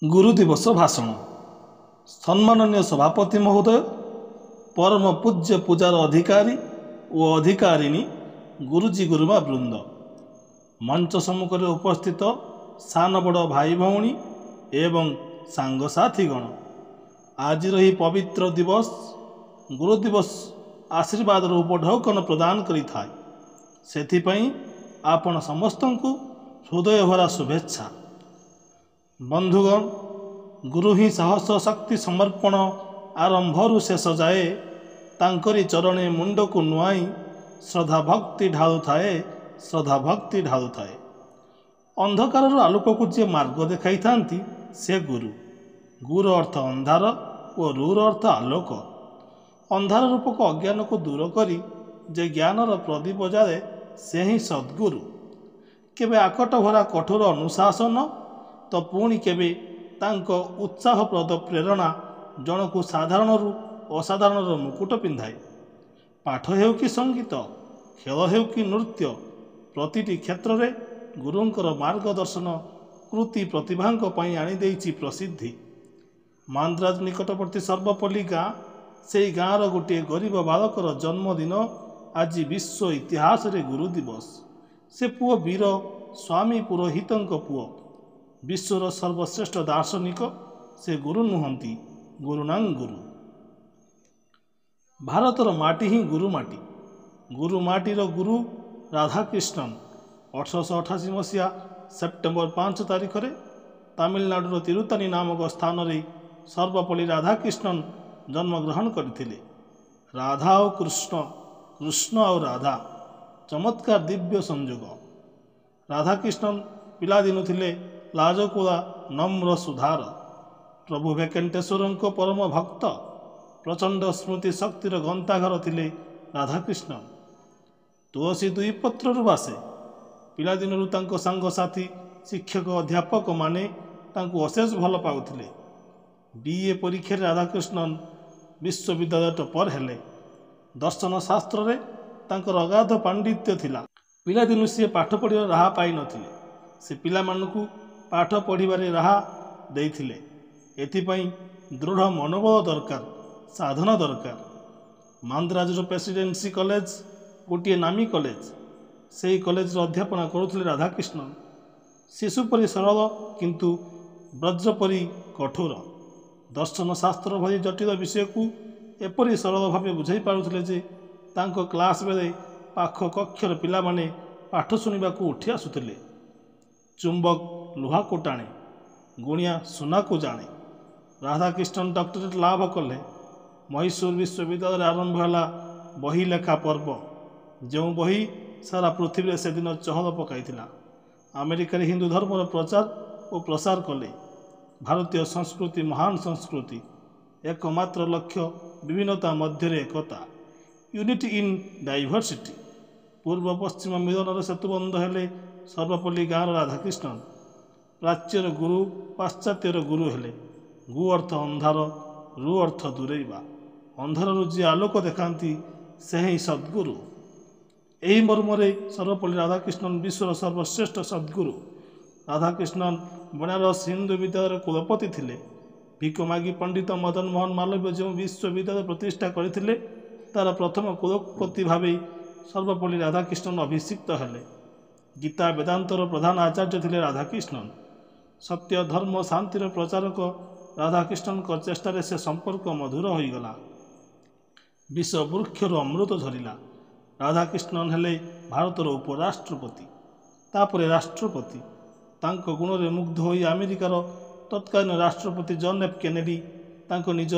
गुरु दिवस भाषण। सम्माननीय सभापति महोदय, परम पूज्य पूजार अधिकारी और अधिकारिणी, गुरुजी गुरुमा वृंद, मंच सम्मुख उपस्थित सान बड़ भाई भौणी एवं सांगसाथीगण, आज पवित्र दिवस गुरु दिवस आशीर्वाद उपढौकन प्रदान करिथाय। सेथिपई आपण समस्तंकु हृदय भरा शुभेच्छा। बंधुगण, गुरु ही साहस शक्ति समर्पण आरंभरू शेष जाए तांकरी चरणे मुंड को नुआई श्रद्धा भक्ति ढालु थाए। अंधकार आलोक को जे मार्ग देखाई थांती से गुरु। गुरु अर्थ अंधार और रूर अर्थ आलोक। अंधार रूपक अज्ञान को दूर करी जे ज्ञानर प्रदीप जाए से ही सद्गुरु। केबे आकट भरा कठोर अनुशासन तो पुणी केबे तांको उत्साहप्रद प्रेरणा जनकु साधारणरू असाधारणर मुकुट पिंधाए। पाठ हेउ कि संगीत, खेल हेउ कि नृत्य, प्रतिटी क्षेत्र रे गुरुंकर मार्गदर्शन कृति प्रतिभांक पई आनी देइछि प्रसिद्धि। मांद्राज निकटवर्ती सर्वपल्ली गाँ, से गाँर गोटे गरीब बालकर जन्मदिन आज विश्व इतिहास रे गुरु दिवस। से पुओ वीर स्वामी पुरोहितंक पुओ, विश्वर सर्वश्रेष्ठ दार्शनिक से गुरु नुहंती, गुरुनांग गुरु। भारतर माटी ही गुरु माटी। गुरु माटीर गुरु राधाकृष्णन 1888 मसीहा सेप्टेम्बर 5 तारिख रे तमिलनाडुर तिरुतानी नामक स्थान रे सर्वपल्ली राधाकृष्णन जन्मग्रहण करथिले। राधा और कृष्ण, कृष्ण और राधा, चमत्कार दिव्य संयोग। राधाकृष्णन पिलादिनु थिले लाजकुला नम्र सुधार। प्रभु वेंकटेश्वर को परम भक्त, प्रचंड स्मृति शक्तिर गंताघर थिले राधाकृष्ण। तुलसी दुई पत्रु बासे। पिलादिनरू तांको सांगसाथी शिक्षक अध्यापक माने तांको अशेष भल पाउथिले। बीए परीक्षा राधाकृष्णन विश्वविद्यालय टॉपर हेले। दर्शन शास्त्र रे तांकर अगाध पांडित्य थिला। पिलादिनु सी पाठ पढ़िबार राह पाई नथिले। से पिला मानकु पाठ पढ़िबारे राह देइथिले। एथिपई दृढ़ मनोबल दरकार, साधना दरकार। मांद्राजर प्रेसिडेंसी कॉलेज गोटे नामी कॉलेज। से कॉलेज अध्यापना करुथिले राधाकृष्णन। शिशु परि सरल किंतु ब्रज परि कठोर। दर्शन शास्त्र भली जटिल विषय को एपरी सरल भाव बुझाई पारुथिले जे तांको क्लास बेले पाख कक्षर पिला माने पाठ शुणा उठी आसुथिले। चुंबक लुहा को टाणे, गुणिया सुना को जाने। राधाकृष्णन डॉक्टरेट लाभ कले। मैसूर विश्वविद्यालय आरंभ है बही लेखा पर्व, जो बही सारा पृथ्वी से दिन चहल पकाई। अमेरिका हिंदू धर्मर प्रचार और प्रसार कले। भारतीय संस्कृति महान संस्कृति, एकमात्र लक्ष्य विभिन्नता मध्य एकता, यूनिटी इन डाइवर्सिटी। पूर्व पश्चिम मिलनर सेतुबंध हेले सर्वपल्ली गाँव राधाकृष्णन। प्राच्यर गुरु, पाश्चात्यर गुरु हेले। गु अर्थ अंधार, रु अर्थ दूरेवा। अंधार जी आलोक देखाती से ही सद्गुरु। यही मर्मरे सर्वपल्ली राधाकृष्णन विश्वर सर्वश्रेष्ठ सद्गुरु। राधाकृष्णन बनारस हिंदू विद्यालय कुलपति थिले। भिक मागी पंडित मदन मोहन मालवीय जो विश्वविद्यालय प्रतिष्ठा करथिले, तार प्रथम कुलपति भावे सर्वपल्ली राधाकृष्णन अभिषिक्त हेले। गीता वेदांतर प्रधान आचार्य थिले राधाकृष्णन। सत्य धर्म शांतिर प्रचारक राधाकृष्णन चेष्टार से संपर्क मधुर हो गला। विश्व वृक्षर अमृत झरिला। राधाकृष्णन हेले भारतर उपराष्ट्रपति, तापरे राष्ट्रपति। तांको गुण रे मुग्ध होई अमेरिकार तत्कालीन राष्ट्रपति जॉन एफ केनेडी तांको निज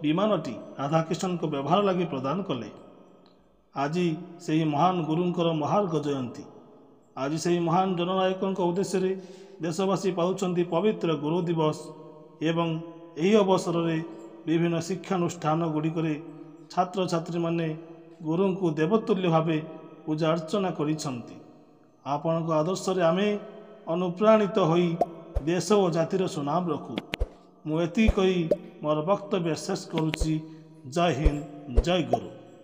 विमानटी राधाकृष्णन को व्यवहार लगी प्रदान कले। आज से महान गुरुंकर महार्घ जयंती। आज से महान जननायकों उद्देश्य देशवासी पाउछंती पवित्र गुरु दिवस। एवं यही अवसर में विभिन्न शिक्षानुष्ठान गुड़िकरे छात्र छात्री माने गुरु को देवतुल्य भावे पूजा अर्चना करिछंती। आपनक आदर्श रे आमे अनुप्राणित होई देश और जातिर सुनाम रखू। मु एति कही मोर वक्तव्य शेष करुछि। जय हिंद, जय गुरु।